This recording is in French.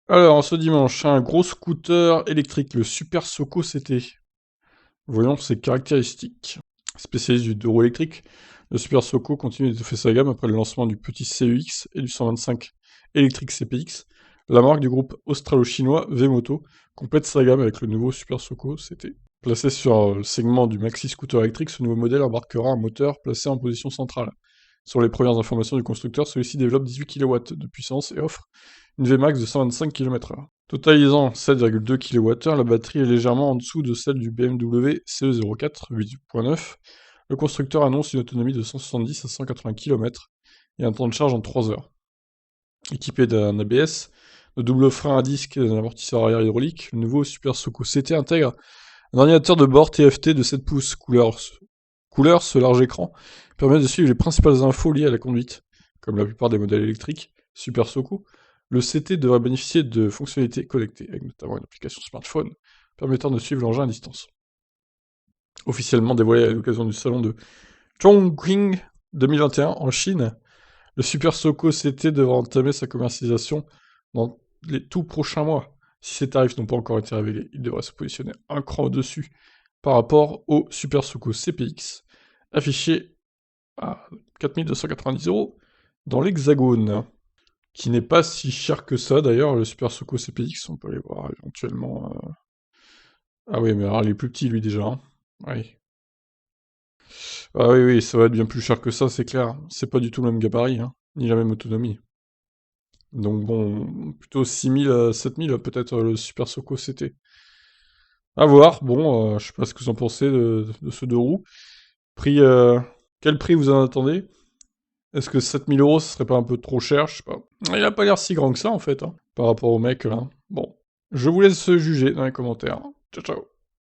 Alors, ce dimanche, un gros scooter électrique, le Super Soco CT. Voyons ses caractéristiques. Spécialiste du 2 roues électrique, le Super Soco continue d'étoffer sa gamme après le lancement du petit CEX et du 125 électrique CPX. La marque du groupe australo-chinois V-Moto complète sa gamme avec le nouveau Super Soco CT. Placé sur le segment du maxi scooter électrique, ce nouveau modèle embarquera un moteur placé en position centrale. Sur les premières informations du constructeur, celui-ci développe 18 kW de puissance et offre une Vmax de 125 km/h. Totalisant 7,2 kWh, la batterie est légèrement en dessous de celle du BMW CE04 8.9. Le constructeur annonce une autonomie de 170 à 180 km et un temps de charge en 3 heures. Équipé d'un ABS, de double frein à disque et d'un amortisseur arrière hydraulique, le nouveau Super Soco CT intègre un ordinateur de bord TFT de 7 pouces couleur ce large écran permet de suivre les principales infos liées à la conduite. Comme la plupart des modèles électriques Super Soco, le CT devrait bénéficier de fonctionnalités connectées, avec notamment une application smartphone permettant de suivre l'engin à distance. Officiellement dévoilé à l'occasion du salon de Chongqing 2021 en Chine, le Super Soco CT devra entamer sa commercialisation dans les tout prochains mois. Si ces tarifs n'ont pas encore été révélés, il devrait se positionner un cran au-dessus par rapport au Super Soco CPX, affiché à 4290 € dans l'Hexagone, qui n'est pas si cher que ça d'ailleurs, le Super Soco CPX, on peut aller voir éventuellement. Ah oui, mais alors il est plus petit lui déjà. Hein. Oui. Ah oui, oui, ça va être bien plus cher que ça, c'est clair. C'est pas du tout le même gabarit, hein, ni la même autonomie. Donc bon, plutôt 6000 à 7000 peut-être le Super Soco CT. À voir, bon, je sais pas ce que vous en pensez de ce deux roues. Prix, quel prix vous en attendez? Est-ce que 7000 € ce serait pas un peu trop cher? Je sais pas. Il a pas l'air si grand que ça en fait, hein, par rapport au mec là. Bon, je vous laisse juger dans les commentaires. Ciao ciao.